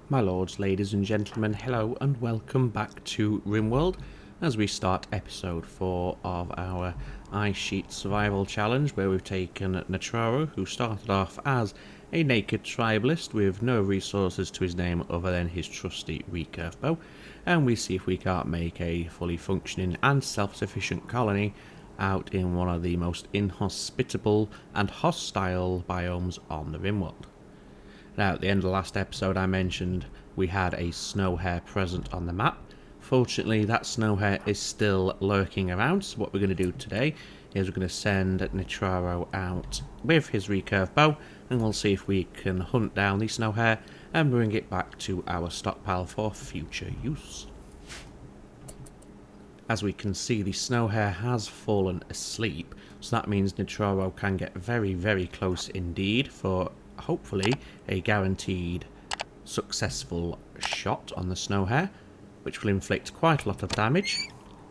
My lords, ladies and gentlemen, hello and welcome back to Rimworld as we start episode 4 of our Ice Sheet Survival Challenge, where we've taken Natraro, who started off as a naked tribalist with no resources to his name other than his trusty recurve bow, and we see if we can't make a fully functioning and self-sufficient colony out in one of the most inhospitable and hostile biomes on the Rimworld. Now, at the end of the last episode, I mentioned we had a snow hare present on the map. Fortunately, that snow hare is still lurking around, so what we're going to do today is we're going to send Natraro out with his recurve bow, and we'll see if we can hunt down the snow hare and bring it back to our stockpile for future use. As we can see, the snow hare has fallen asleep, so that means Natraro can get very, very close indeed for hopefully a guaranteed successful shot on the snow hare, which will inflict quite a lot of damage.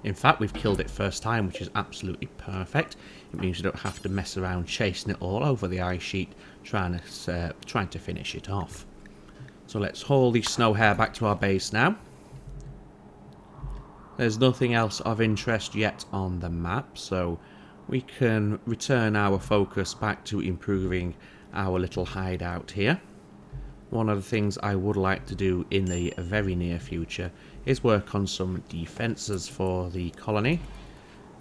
In fact, we've killed it first time, which is absolutely perfect. It means you don't have to mess around chasing it all over the ice sheet trying to finish it off. So let's haul the snow hare back to our base now. There's nothing else of interest yet on the map, so we can return our focus back to improving our little hideout here. One of the things I would like to do in the very near future is work on some defences for the colony.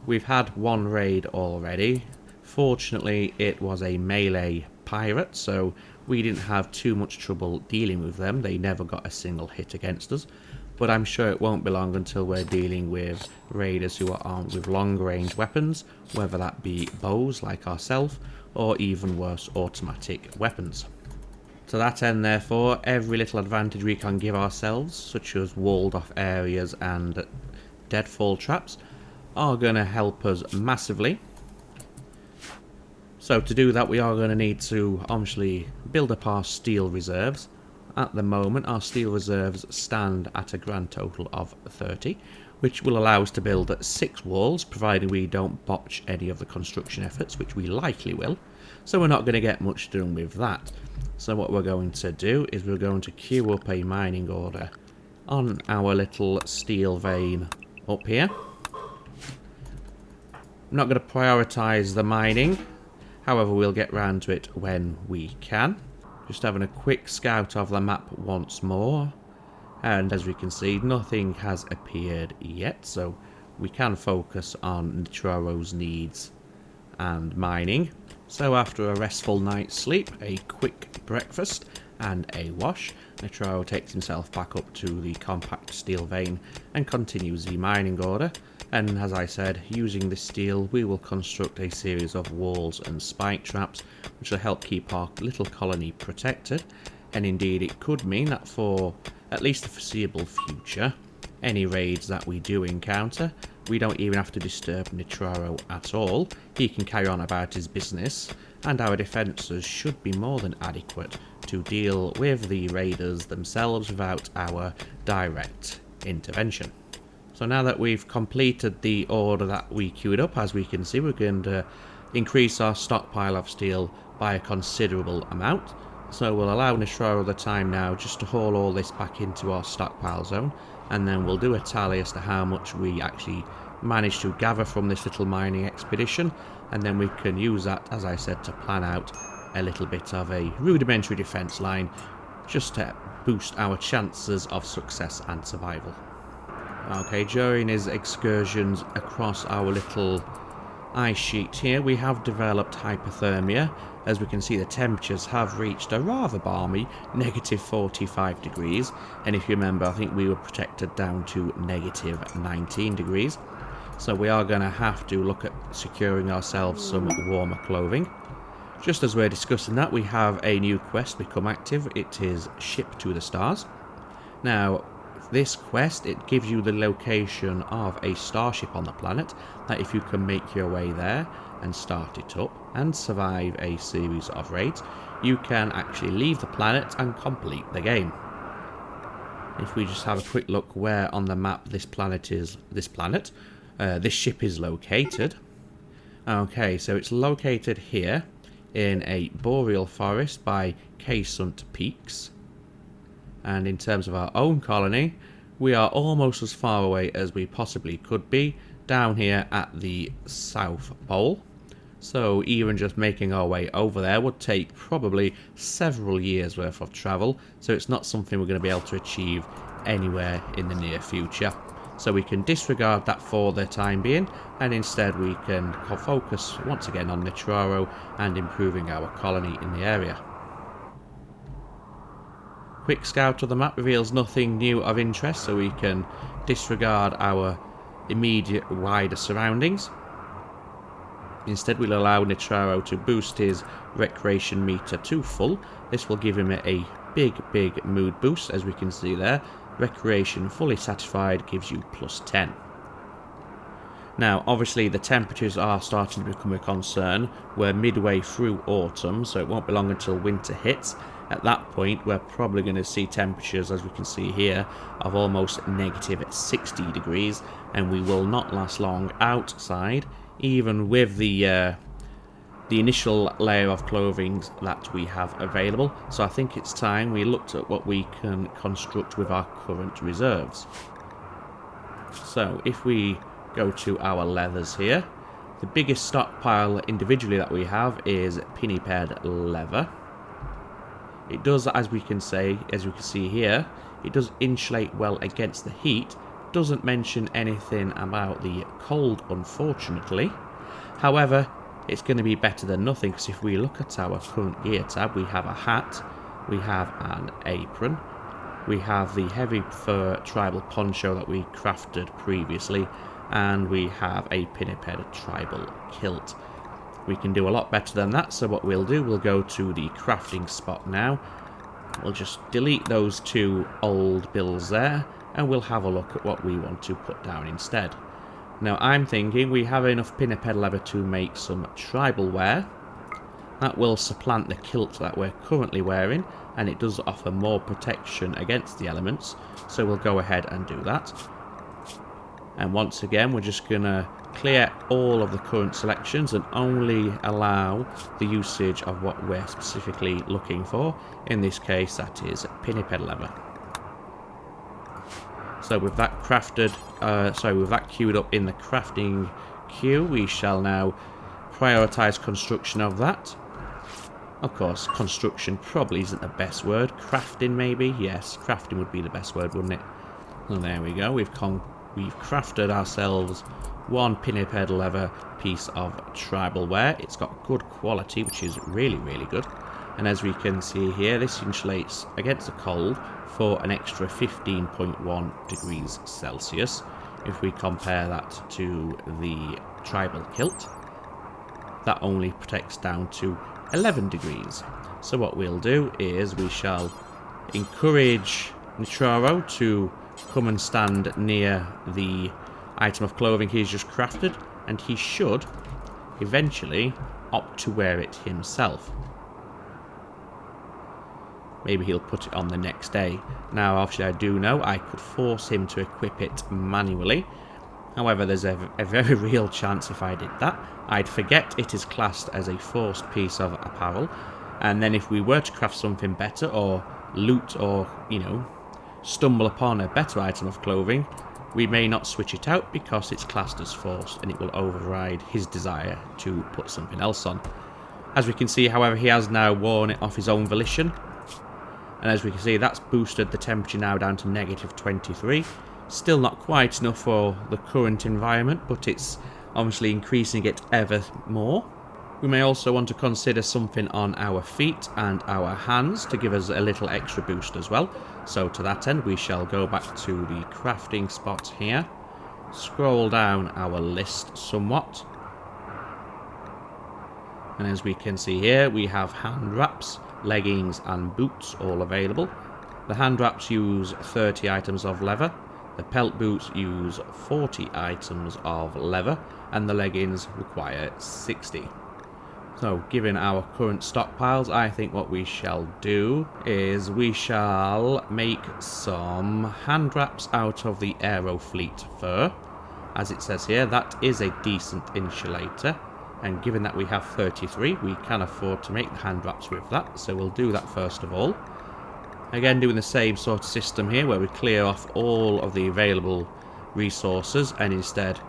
We've had one raid already. Fortunately, it was a melee pirate, so we didn't have too much trouble dealing with them. They never got a single hit against us. But I'm sure it won't be long until we're dealing with raiders who are armed with long-range weapons, whether that be bows like ourselves, or even worse, automatic weapons. To that end, therefore, every little advantage we can give ourselves, such as walled off areas and deadfall traps, are going to help us massively. So to do that, we are going to need to obviously build up our steel reserves. At the moment, our steel reserves stand at a grand total of 30, which will allow us to build 6 walls, provided we don't botch any of the construction efforts, which we likely will. So we're not going to get much done with that. So what we're going to do is we're going to queue up a mining order on our little steel vein up here. I'm not going to prioritise the mining, however we'll get round to it when we can. Just having a quick scout of the map once more, and as we can see, nothing has appeared yet, so we can focus on Natraro's needs and mining. So after a restful night's sleep, a quick breakfast and a wash, Natraro takes himself back up to the compact steel vein and continues the mining order. And as I said, using this steel we will construct a series of walls and spike traps which will help keep our little colony protected, and indeed it could mean that for at least the foreseeable future, any raids that we do encounter, we don't even have to disturb Natraro at all. He can carry on about his business, and our defences should be more than adequate to deal with the raiders themselves without our direct intervention. So now that we've completed the order that we queued up, as we can see, we're going to increase our stockpile of steel by a considerable amount. So we'll allow Natraro the time now just to haul all this back into our stockpile zone, and then we'll do a tally as to how much we actually managed to gather from this little mining expedition, and then we can use that, as I said, to plan out a little bit of a rudimentary defense line just to boost our chances of success and survival. Okay, during his excursions across our little ice sheet here, we have developed hypothermia. As we can see, the temperatures have reached a rather balmy negative 45 degrees, and if you remember, I think we were protected down to negative 19 degrees. So we are going to have to look at securing ourselves some warmer clothing. Just as we're discussing that, we have a new quest become active. It is Ship to the Stars. Now, this quest, it gives you the location of a starship on the planet, that if you can make your way there and start it up and survive a series of raids, you can actually leave the planet and complete the game. If we just have a quick look where on the map this ship is located. Okay, so it's located here in a boreal forest by Sunt Peaks. And in terms of our own colony, we are almost as far away as we possibly could be, down here at the South Pole. So even just making our way over there would take probably several years worth of travel, so it's not something we're going to be able to achieve anywhere in the near future. So we can disregard that for the time being, and instead we can focus once again on Nitraro and improving our colony in the area. Quick scout of the map reveals nothing new of interest, so we can disregard our immediate wider surroundings. Instead, we'll allow Nitraro to boost his recreation meter to full. This will give him a big mood boost, as we can see there. Recreation fully satisfied gives you +10. Now, obviously, the temperatures are starting to become a concern. We're midway through autumn, so it won't be long until winter hits. At that point, we're probably going to see temperatures, as we can see here, of almost -60 degrees, and we will not last long outside, even with the initial layer of clothing that we have available. So I think it's time we looked at what we can construct with our current reserves. So if we go to our leathers here, the biggest stockpile individually that we have is pinniped leather. It does, as we can see here, it does insulate well against the heat. Doesn't mention anything about the cold, unfortunately. However, it's going to be better than nothing, because if we look at our current gear tab, we have a hat, we have an apron, we have the heavy fur tribal poncho that we crafted previously, and we have a pinniped tribal kilt. We can do a lot better than that, so what we'll do, we'll go to the crafting spot now. We'll just delete those two old bills there, and we'll have a look at what we want to put down instead. Now, I'm thinking we have enough pinniped leather to make some tribal wear. That will supplant the kilt that we're currently wearing, and it does offer more protection against the elements, so we'll go ahead and do that. And once again, we're just going to clear all of the current selections and only allow the usage of what we're specifically looking for. In this case, that is pinniped leather. So with that with that queued up in the crafting queue, we shall now prioritize construction of that. Of course, construction probably isn't the best word. Crafting, maybe? Yes, crafting would be the best word, wouldn't it? And there we go. We've crafted ourselves one pinniped leather piece of tribal wear. It's got good quality, which is really good. And as we can see here, this insulates against the cold for an extra 15.1 degrees Celsius. If we compare that to the tribal kilt, that only protects down to 11 degrees. So what we'll do is we shall encourage Nitraro to come and stand near the item of clothing he's just crafted, and he should eventually opt to wear it himself. Maybe he'll put it on the next day. Now, obviously, I do know I could force him to equip it manually. However, there's a very real chance if I did that, I'd forget it is classed as a forced piece of apparel. And then if we were to craft something better, or loot, or, stumble upon a better item of clothing, we may not switch it out because it's classed as forced, and it will override his desire to put something else on. As we can see, however, he has now worn it off his own volition. And as we can see, that's boosted the temperature now down to -23. Still not quite enough for the current environment, but it's obviously increasing it ever more. We may also want to consider something on our feet and our hands to give us a little extra boost as well. So to that end, we shall go back to the crafting spot here, scroll down our list somewhat. And as we can see here, we have hand wraps, leggings and boots all available. The hand wraps use 30 items of leather, the pelt boots use 40 items of leather, and the leggings require 60. So given our current stockpiles, I think what we shall do is we shall make some hand wraps out of the Aerofleet fur. As it says here, that is a decent insulator. And given that we have 33, we can afford to make the hand wraps with that. So we'll do that first of all. Again, doing the same sort of system here, where we clear off all of the available resources and instead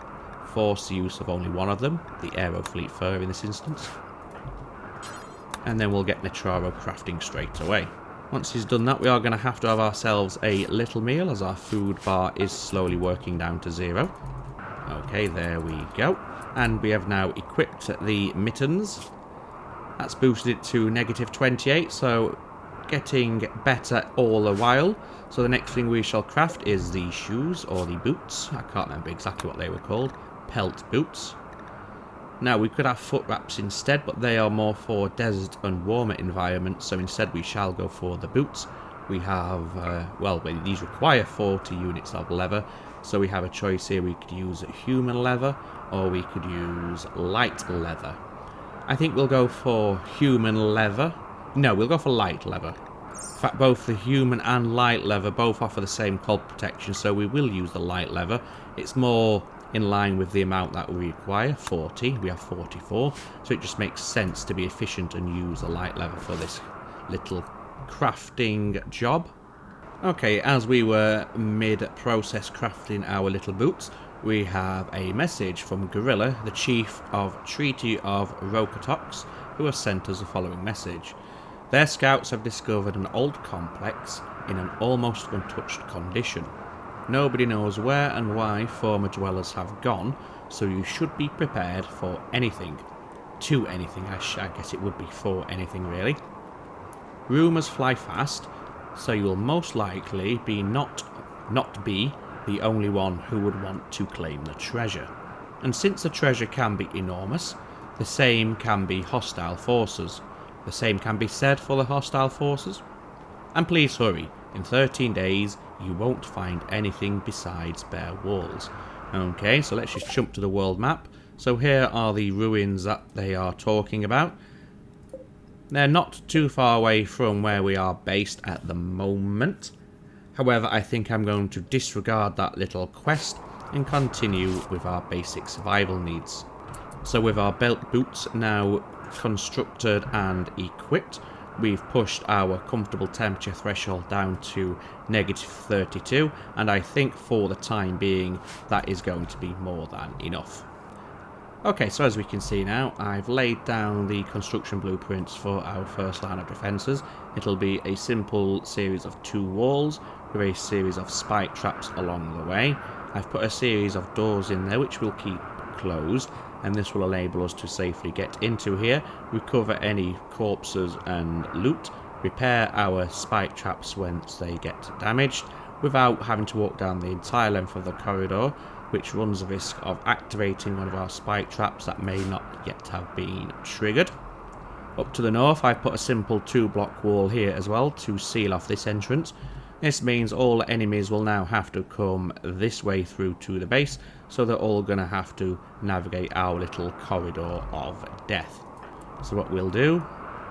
force the use of only one of them, the Aerofleet fur in this instance. And then we'll get Netraro crafting straight away. Once he's done that, we are going to have ourselves a little meal, as our food bar is slowly working down to 0. Okay, there we go. And we have now equipped the mittens. That's boosted it to -28, so getting better all the while. So the next thing we shall craft is the shoes, or the boots. I can't remember exactly what they were called. Pelt boots. Now, we could have foot wraps instead, but they are more for desert and warmer environments, so instead we shall go for the boots. We have, well, these require 40 units of leather, so we have a choice here. We could use human leather, or we could use light leather. I think we'll go for human leather. No, we'll go for light leather. In fact, both the human and light leather both offer the same cold protection, so we will use the light leather. It's more in line with the amount that we require, 40. We have 44, so it just makes sense to be efficient and use the light leather for this little crafting job. Okay, as we were mid-process crafting our little boots, we have a message from Gorilla, the chief of Treaty of Rokatox, who has sent us the following message. Their scouts have discovered an old complex in an almost untouched condition. Nobody knows where and why former dwellers have gone, so you should be prepared for anything. To anything, I guess it would be for anything really. Rumours fly fast, so you will most likely be not be the only one who would want to claim the treasure. And since the treasure can be enormous, the same can be hostile forces. The same can be said for the hostile forces. And please hurry, in 13 days you won't find anything besides bare walls. Okay, so let's just jump to the world map. So here are the ruins that they are talking about. They're not too far away from where we are based at the moment. However, I think I'm going to disregard that little quest and continue with our basic survival needs. So with our belt boots now constructed and equipped, we've pushed our comfortable temperature threshold down to -32, and I think for the time being that is going to be more than enough. Okay, so as we can see now, I've laid down the construction blueprints for our first line of defences. It'll be a simple series of 2 walls with a series of spike traps along the way. I've put a series of doors in there which we'll keep closed, and this will enable us to safely get into here, recover any corpses and loot, repair our spike traps once they get damaged, without having to walk down the entire length of the corridor, which runs the risk of activating one of our spike traps that may not yet have been triggered. Up to the north, I've put a simple 2-block wall here as well to seal off this entrance. This means all enemies will now have to come this way through to the base, so they're all going to have to navigate our little corridor of death. So what we'll do,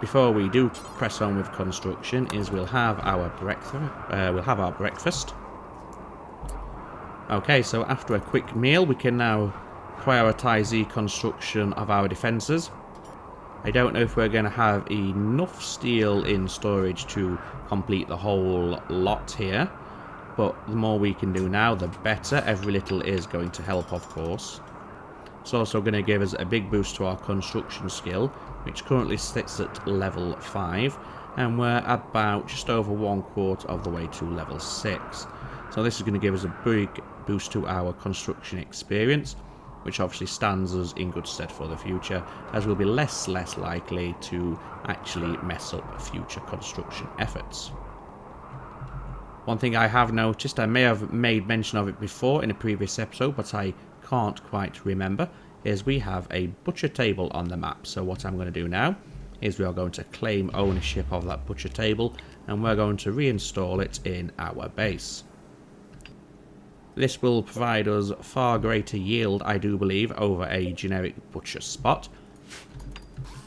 before we do press on with construction, is we'll have our breakfast. Okay, so after a quick meal, we can now prioritise the construction of our defences. I don't know if we're going to have enough steel in storage to complete the whole lot here, but the more we can do now, the better. Every little is going to help, of course. It's also going to give us a big boost to our construction skill, which currently sits at level 5, and we're about just over 1/4 of the way to level 6. So this is going to give us a big boost to our construction experience, which obviously stands us in good stead for the future, as we'll be less likely to actually mess up future construction efforts. One thing I have noticed, I may have made mention of it before in a previous episode, but I can't quite remember, is we have a butcher table on the map. So what I'm going to do now is we are going to claim ownership of that butcher table, and we're going to reinstall it in our base. This will provide us far greater yield, I do believe, over a generic butcher spot.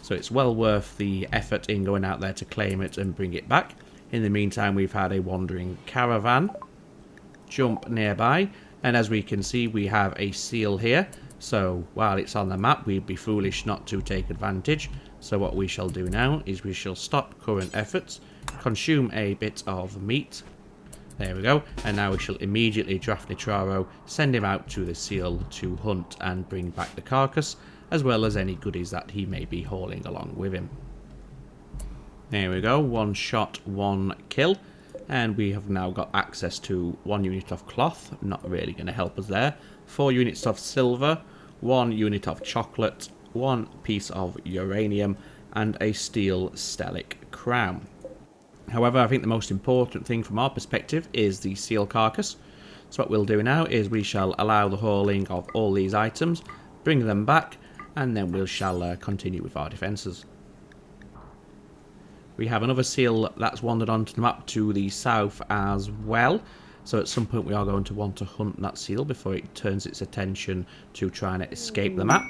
So it's well worth the effort in going out there to claim it and bring it back. In the meantime, we've had a wandering caravan jump nearby, and as we can see, we have a seal here. So while it's on the map, we'd be foolish not to take advantage. So what we shall do now is we shall stop current efforts, consume a bit of meat. There we go. And now we shall immediately draft Nitraro, send him out to the seal to hunt and bring back the carcass, as well as any goodies that he may be hauling along with him. There we go. 1 shot, 1 kill. And we have now got access to 1 unit of cloth. Not really going to help us there. 4 units of silver, 1 unit of chocolate, 1 piece of uranium, and a steel stellic crown. However, I think the most important thing from our perspective is the seal carcass. So what we'll do now is we shall allow the hauling of all these items, bring them back, and then we shall continue with our defences. We have another seal that's wandered onto the map to the south as well. So at some point we are going to want to hunt that seal before it turns its attention to trying to escape the map.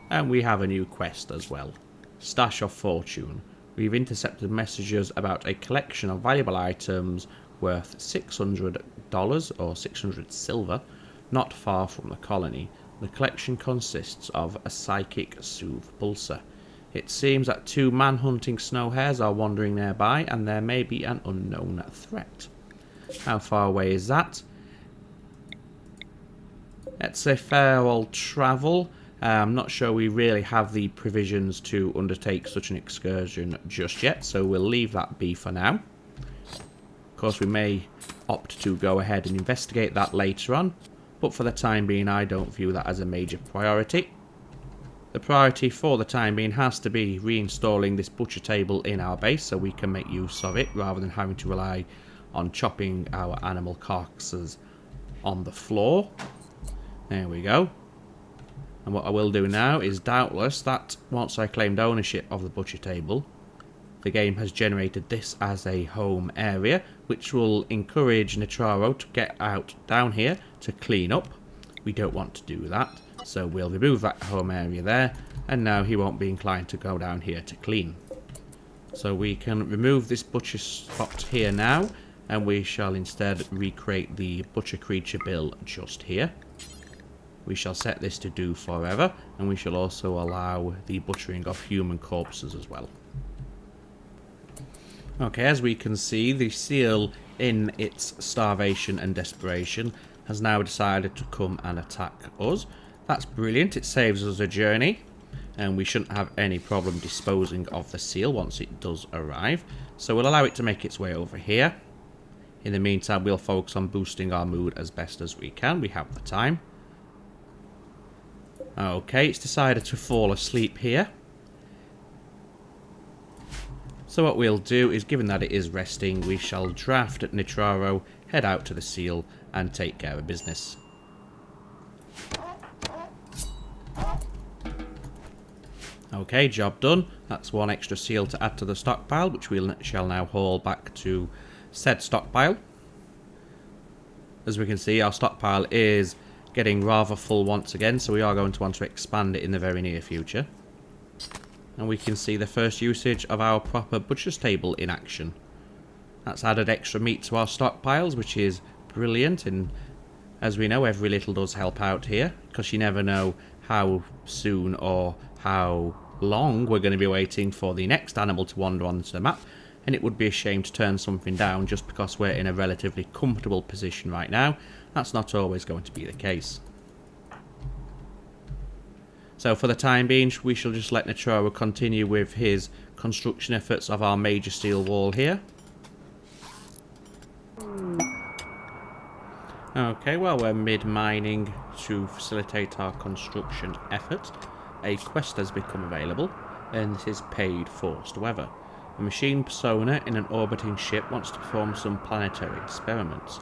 And we have a new quest as well. Stash of Fortune. We've intercepted messages about a collection of valuable items worth $600 or 600 silver, not far from the colony. The collection consists of a psychic soothe pulsar. It seems that 2 man-hunting snow hares are wandering nearby, and there may be an unknown threat. How far away is that? It's a fair old travel. I'm not sure we really have the provisions to undertake such an excursion just yet, so we'll leave that be for now. Of course, we may opt to go ahead and investigate that later on, but for the time being, I don't view that as a major priority. The priority for the time being has to be reinstalling this butcher table in our base so we can make use of it rather than having to rely on chopping our animal carcasses on the floor. There we go. And what I will do now is doubtless that once I claimed ownership of the butcher table, the game has generated this as a home area, which will encourage Nitraro to get out down here to clean up. We don't want to do that, so we'll remove that home area there, and now he won't be inclined to go down here to clean. So we can remove this butcher spot here now, and we shall instead recreate the butcher creature bill just here. We shall set this to do forever, and we shall also allow the butchering of human corpses as well. Okay, as we can see, the seal, in its starvation and desperation, has now decided to come and attack us. That's brilliant, it saves us a journey, and we shouldn't have any problem disposing of the seal once it does arrive. So we'll allow it to make its way over here. In the meantime, we'll focus on boosting our mood as best as we can. We have the time. Okay, it's decided to fall asleep here. So what we'll do is, given that it is resting, we shall draft Nitraro, head out to the seal, and take care of business. Okay, job done. That's 1 extra seal to add to the stockpile, which we shall now haul back to said stockpile. As we can see, our stockpile is getting rather full once again, so we are going to want to expand it in the very near future. And we can see the first usage of our proper butcher's table in action. That's added extra meat to our stockpiles, which is brilliant, and as we know, every little does help out here, because you never know how soon or how long we're going to be waiting for the next animal to wander onto the map, and it would be a shame to turn something down just because we're in a relatively comfortable position right now. That's not always going to be the case. So for the time being, we shall just let Nitraro continue with his construction efforts of our major steel wall here. Okay, well, we're mid-mining to facilitate our construction efforts. A quest has become available, and this is paid forced weather. A machine persona in an orbiting ship wants to perform some planetary experiments.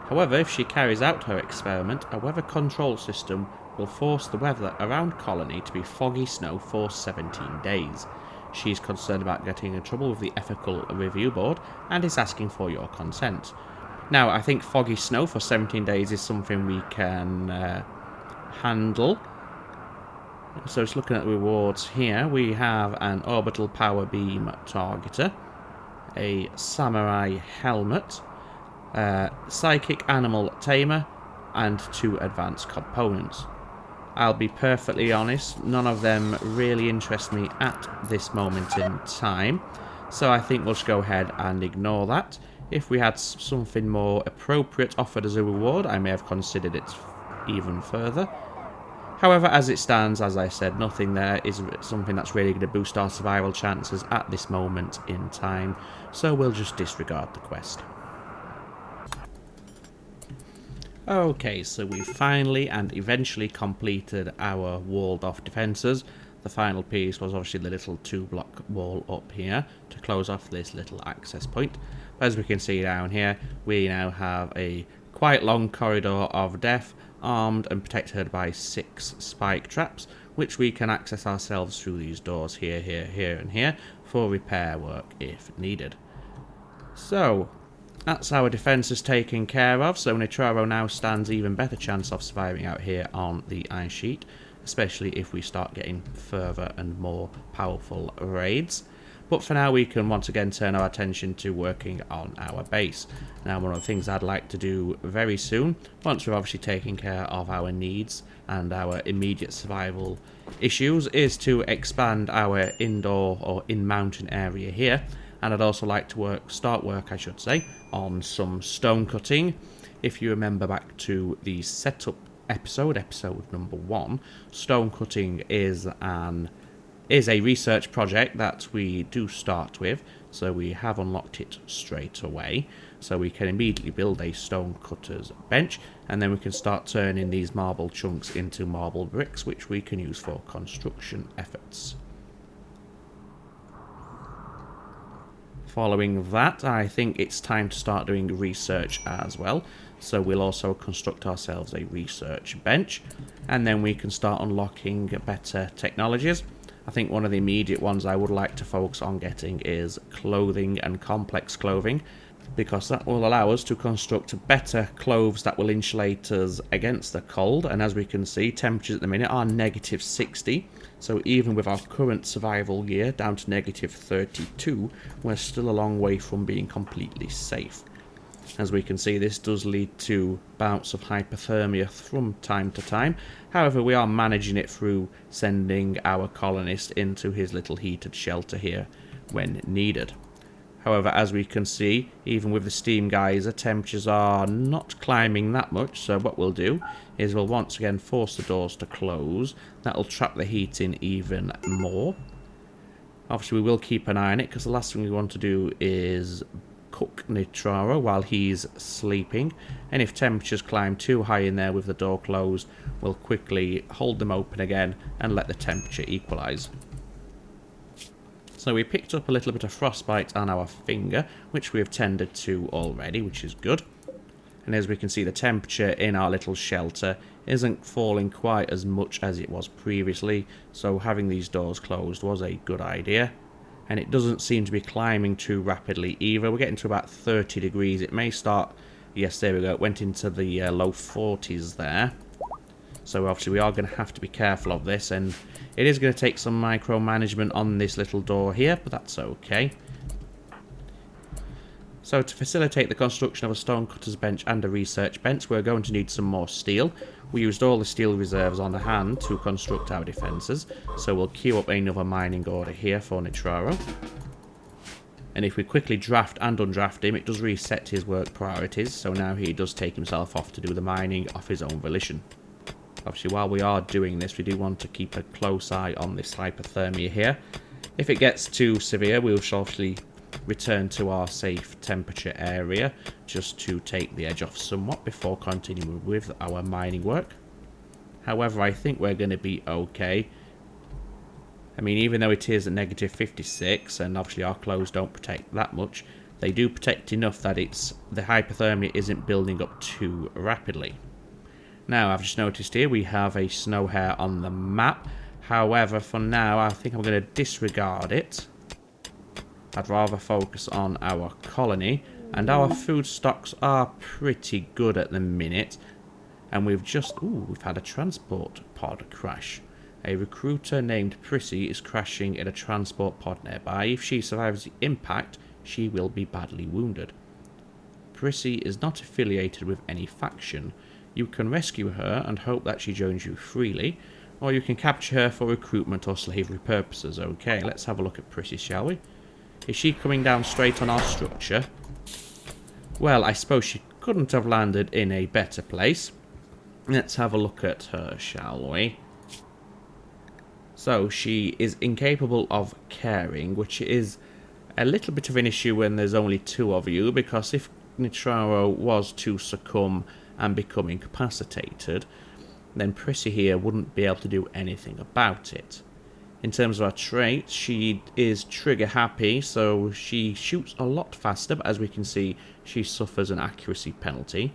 However, if she carries out her experiment, a weather control system will force the weather around colony to be foggy snow for 17 days. She's concerned about getting in trouble with the ethical review board and is asking for your consent. Now, I think foggy snow for 17 days is something we can handle. So just looking at the rewards here, we have an orbital power beam targeter, a samurai helmet, psychic animal tamer, and 2 advanced components. I'll be perfectly honest, none of them really interest me at this moment in time. So I think we'll just go ahead and ignore that. If we had something more appropriate offered as a reward, I may have considered it even further. However, as it stands, as I said, nothing there is something that's really going to boost our survival chances at this moment in time, so we'll just disregard the quest. Okay, so we finally and eventually completed our walled off defences. The final piece was obviously the little 2-block wall up here to close off this little access point. As we can see down here, we now have a quite long corridor of death, armed and protected by 6 spike traps, which we can access ourselves through these doors here, here, here and here for repair work if needed. So that's our defences taken care of, so Nitraro now stands even better chance of surviving out here on the ice sheet, especially if we start getting further and more powerful raids. But for now we can once again turn our attention to working on our base. Now one of the things I'd like to do very soon, once we've obviously taken care of our needs and our immediate survival issues, is to expand our indoor or in-mountain area here. And I'd also like to start work on some stone cutting. If you remember back to the setup episode number 1, stone cutting is a research project that we do start with, so we have unlocked it straight away. So we can immediately build a stone cutter's bench, and then we can start turning these marble chunks into marble bricks, which we can use for construction efforts. Following that, I think it's time to start doing research as well. So we'll also construct ourselves a research bench, and then we can start unlocking better technologies. I think one of the immediate ones I would like to focus on getting is clothing and complex clothing, because that will allow us to construct better clothes that will insulate us against the cold. And as we can see, temperatures at the minute are -60, so even with our current survival gear down to -32, we're still a long way from being completely safe. As we can see, this does lead to bouts of hypothermia from time to time. However, we are managing it through sending our colonist into his little heated shelter here when needed. However, as we can see, even with the steam geyser, temperatures are not climbing that much, so what we'll do is we'll once again force the doors to close. That'll trap the heat in even more. Obviously, we will keep an eye on it, because the last thing we want to do is cook Nitraro while he's sleeping, and if temperatures climb too high in there with the door closed, we'll quickly hold them open again and let the temperature equalise. So we picked up a little bit of frostbite on our finger, which we have tended to already, which is good. And as we can see, the temperature in our little shelter isn't falling quite as much as it was previously, so having these doors closed was a good idea. And it doesn't seem to be climbing too rapidly either. We're getting to about 30 degrees. It may start... Yes, there we go. It went into the low 40s there. So obviously we are going to have to be careful of this. And it is going to take some micromanagement on this little door here, but that's okay. So to facilitate the construction of a stonecutter's bench and a research bench, we're going to need some more steel. We used all the steel reserves on the hand to construct our defences, so we'll queue up another mining order here for Nitraro. And if we quickly draft and undraft him, it does reset his work priorities, so now he does take himself off to do the mining of his own volition. Obviously, while we are doing this, we do want to keep a close eye on this hypothermia here. If it gets too severe, we shall obviously return to our safe temperature area just to take the edge off somewhat before continuing with our mining work. However, I think we're going to be okay. I mean, even though it is at -56, and obviously our clothes don't protect that much, they do protect enough that the hypothermia isn't building up too rapidly. Now, I've just noticed here we have a snow hare on the map. However, for now, I think I'm going to disregard it. I'd rather focus on our colony, and our food stocks are pretty good at the minute. And we've had a transport pod crash. A recruiter named Prissy is crashing in a transport pod nearby. If she survives the impact, she will be badly wounded. Prissy is not affiliated with any faction. You can rescue her and hope that she joins you freely, or you can capture her for recruitment or slavery purposes. Okay, let's have a look at Prissy, shall we? Is she coming down straight on our structure? Well, I suppose she couldn't have landed in a better place. Let's have a look at her, shall we? So, she is incapable of caring, which is a little bit of an issue when there's only 2 of you, because if Nitraro was to succumb and become incapacitated, then Prissy here wouldn't be able to do anything about it. In terms of her traits, she is trigger happy, so she shoots a lot faster, but as we can see, she suffers an accuracy penalty.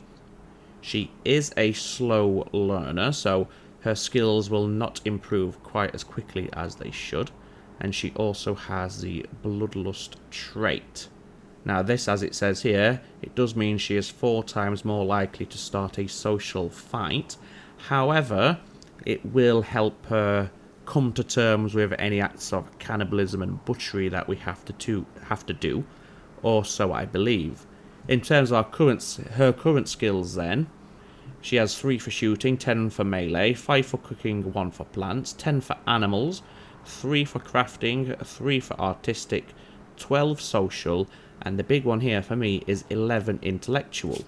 She is a slow learner, so her skills will not improve quite as quickly as they should. And she also has the bloodlust trait. Now this, as it says here, it does mean she is 4 times more likely to start a social fight. However, it will help her come to terms with any acts of cannibalism and butchery that we have to do, or so I believe. In terms of her current skills then, she has 3 for shooting, 10 for melee, 5 for cooking, 1 for plants, 10 for animals, 3 for crafting, 3 for artistic, 12 social, and the big one here for me is 11 intellectual.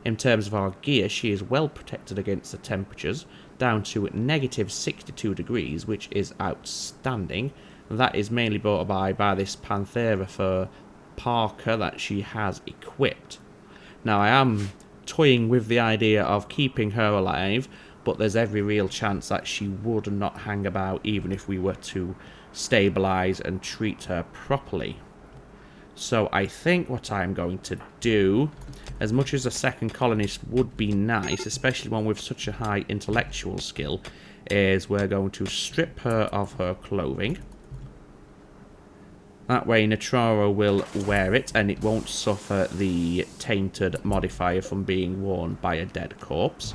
In terms of our gear, she is well protected against the temperatures, down to negative 62 degrees, which is outstanding. That is mainly brought about by this Panthera fur parka that she has equipped. Now I am toying with the idea of keeping her alive, but there's every real chance that she would not hang about even if we were to stabilize and treat her properly. So I think what I'm going to do, as much as a second colonist would be nice, especially one with such a high intellectual skill, is we're going to strip her of her clothing. That way Nitraro will wear it and it won't suffer the tainted modifier from being worn by a dead corpse.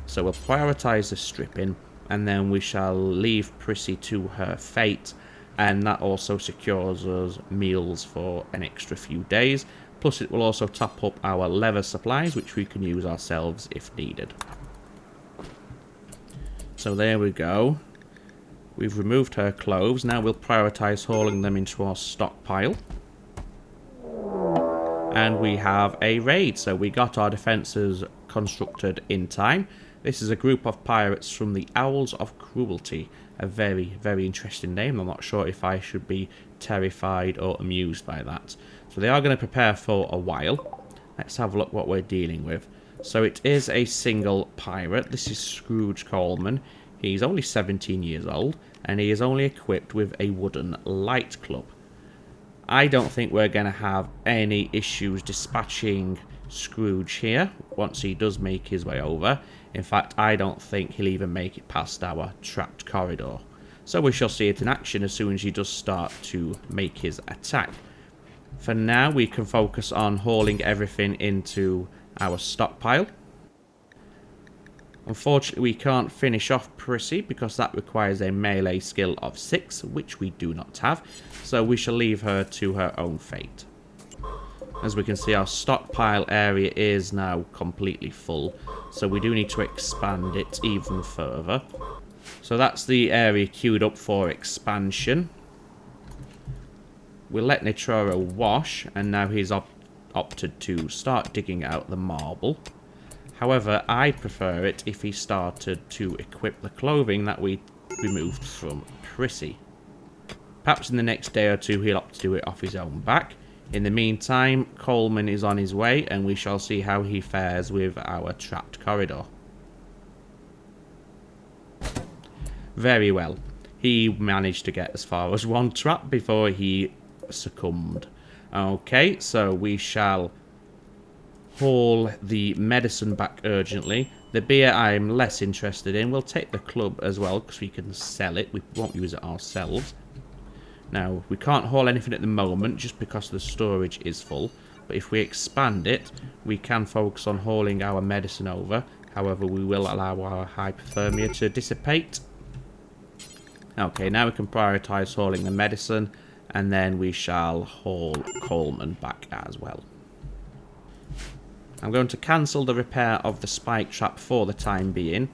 So we'll prioritise the stripping, and then we shall leave Prissy to her fate, and that also secures us meals for an extra few days. Plus it will also top up our leather supplies, which we can use ourselves if needed. So there we go. We've removed her clothes. Now we'll prioritise hauling them into our stockpile. And we have a raid. So we got our defences constructed in time. This is a group of pirates from the Owls of Cruelty. A very, very interesting name. I'm not sure if I should be terrified or amused by that. So they are going to prepare for a while. Let's have a look what we're dealing with. So it is a single pirate. This is Scrooge Coleman. He's only 17 years old, and he is only equipped with a wooden light club. I don't think we're going to have any issues dispatching Scrooge here once he does make his way over. In fact, I don't think he'll even make it past our trapped corridor. So we shall see it in action as soon as he does start to make his attack. For now, we can focus on hauling everything into our stockpile. Unfortunately, we can't finish off Prissy because that requires a melee skill of 6, which we do not have. So we shall leave her to her own fate. As we can see, our stockpile area is now completely full, so we do need to expand it even further. So that's the area queued up for expansion. We'll let Nitraro wash, and now he's opted to start digging out the marble. However, I prefer it if he started to equip the clothing that we removed from Prissy. Perhaps in the next day or two he'll opt to do it off his own back. In the meantime, Coleman is on his way, and we shall see how he fares with our trapped corridor. Very well. He managed to get as far as one trap before he succumbed. Okay, so we shall haul the medicine back urgently. The beer I'm less interested in. We'll take the club as well because we can sell it. We won't use it ourselves. Now, we can't haul anything at the moment just because the storage is full. But if we expand it, we can focus on hauling our medicine over. However, we will allow our hypothermia to dissipate. Okay, now we can prioritise hauling the medicine. And then we shall haul Coleman back as well. I'm going to cancel the repair of the spike trap for the time being.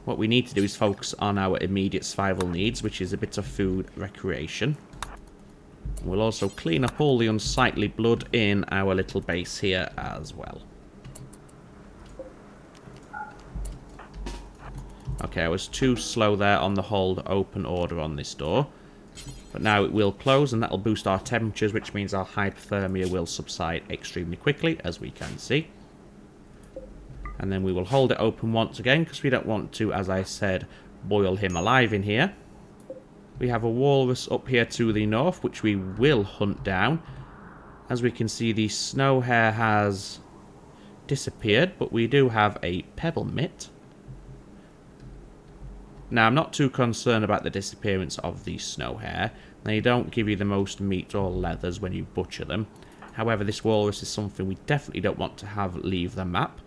What we need to do is focus on our immediate survival needs, which is a bit of food, recreation. We'll also clean up all the unsightly blood in our little base here as well. Okay, I was too slow there on the hold open order on this door. But now it will close, and that'll boost our temperatures, which means our hypothermia will subside extremely quickly, as we can see. And then we will hold it open once again, because we don't want to, as I said, boil him alive in here. We have a walrus up here to the north, which we will hunt down. As we can see, the snow hare has disappeared, but we do have a pebble mitt. Now, I'm not too concerned about the disappearance of the snow hare. They don't give you the most meat or leathers when you butcher them. However, this walrus is something we definitely don't want to have leave the map.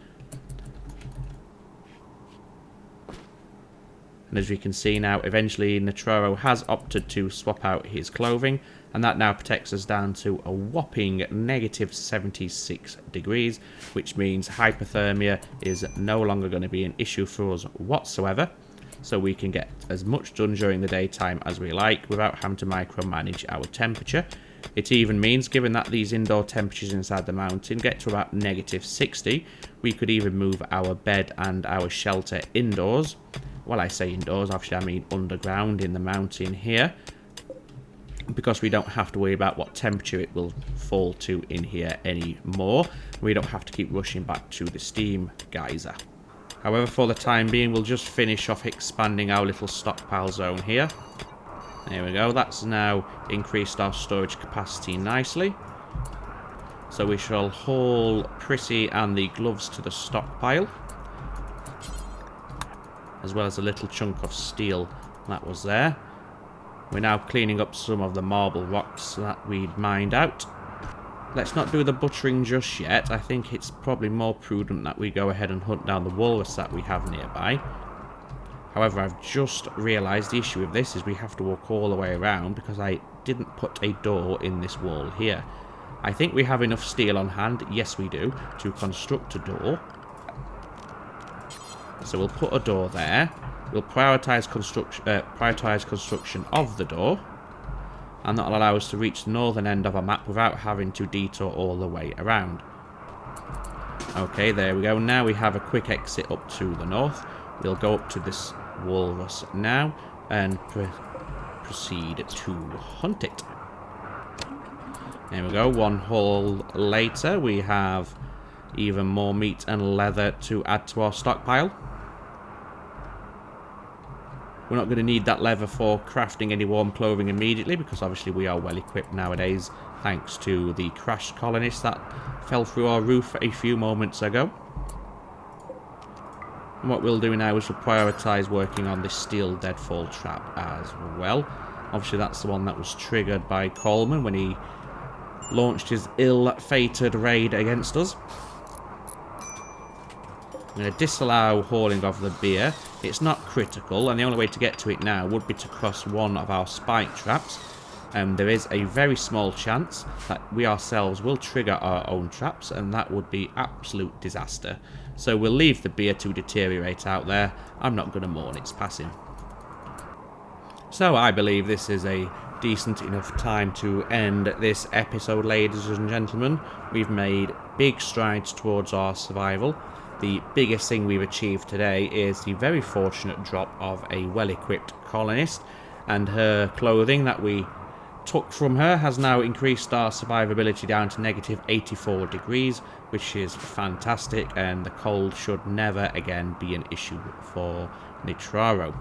And as we can see now, eventually Netraro has opted to swap out his clothing, and that now protects us down to a whopping negative 76 degrees, which means hypothermia is no longer going to be an issue for us whatsoever. So we can get as much done during the daytime as we like without having to micromanage our temperature. It even means, given that these indoor temperatures inside the mountain get to about negative 60, we could even move our bed and our shelter indoors. Well, I say indoors, obviously I mean underground in the mountain here, because we don't have to worry about what temperature it will fall to in here anymore. We don't have to keep rushing back to the steam geyser. However, for the time being, we'll just finish off expanding our little stockpile zone here. There we go. That's now increased our storage capacity nicely. So we shall haul Prissy and the gloves to the stockpile, as well as a little chunk of steel that was there. We're now cleaning up some of the marble rocks that we'd mined out. Let's not do the butchering just yet. I think it's probably more prudent that we go ahead and hunt down the walrus that we have nearby. However, I've just realised the issue with this is we have to walk all the way around because I didn't put a door in this wall here. I think we have enough steel on hand, yes we do, to construct a door. So we'll put a door there. We'll prioritise construction of the door. And that'll allow us to reach the northern end of our map without having to detour all the way around. Okay, there we go. Now we have a quick exit up to the north. We'll go up to this walrus now and proceed to hunt it. There we go. One haul later, we have even more meat and leather to add to our stockpile. We're not going to need that leather for crafting any warm clothing immediately, because obviously we are well equipped nowadays thanks to the crashed colonist that fell through our roof a few moments ago. And what we'll do now is we'll prioritise working on this steel deadfall trap as well. Obviously that's the one that was triggered by Coleman when he launched his ill-fated raid against us. I'm going to disallow hauling of the beer. It's not critical, and the only way to get to it now would be to cross one of our spike traps. There is a very small chance that we ourselves will trigger our own traps, and that would be absolute disaster. So we'll leave the beer to deteriorate out there. I'm not going to mourn its passing. So I believe this is a decent enough time to end this episode, ladies and gentlemen. We've made big strides towards our survival. The biggest thing we've achieved today is the very fortunate drop of a well-equipped colonist, and her clothing that we took from her has now increased our survivability down to negative 84 degrees, which is fantastic, and the cold should never again be an issue for Netraro.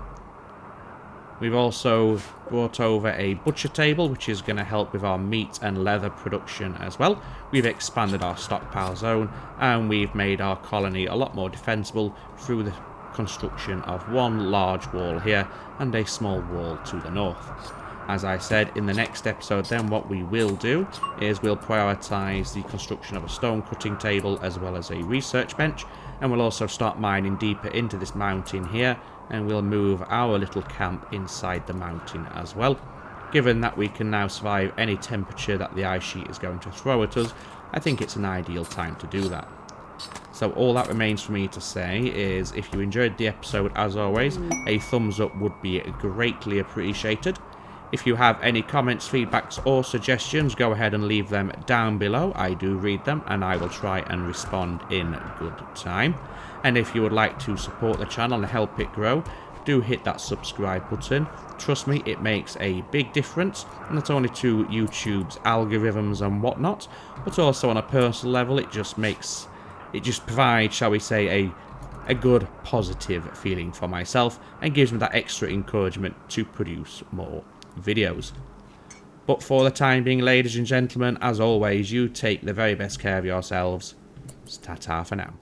We've also brought over a butcher table, which is going to help with our meat and leather production as well. We've expanded our stockpile zone, and we've made our colony a lot more defensible through the construction of one large wall here and a small wall to the north. As I said, in the next episode then, what we will do is we'll prioritise the construction of a stone cutting table as well as a research bench, and we'll also start mining deeper into this mountain here, and we'll move our little camp inside the mountain as well. Given that we can now survive any temperature that the ice sheet is going to throw at us, I think it's an ideal time to do that. So all that remains for me to say is, if you enjoyed the episode, as always, a thumbs up would be greatly appreciated. If you have any comments, feedbacks or suggestions, go ahead and leave them down below. I do read them and I will try and respond in good time. And if you would like to support the channel and help it grow, do hit that subscribe button. Trust me, it makes a big difference, not only to YouTube's algorithms and whatnot, but also on a personal level. It just provides, shall we say, a good positive feeling for myself and gives me that extra encouragement to produce more videos. But for the time being, ladies and gentlemen, as always, you take the very best care of yourselves. Ta-ta for now.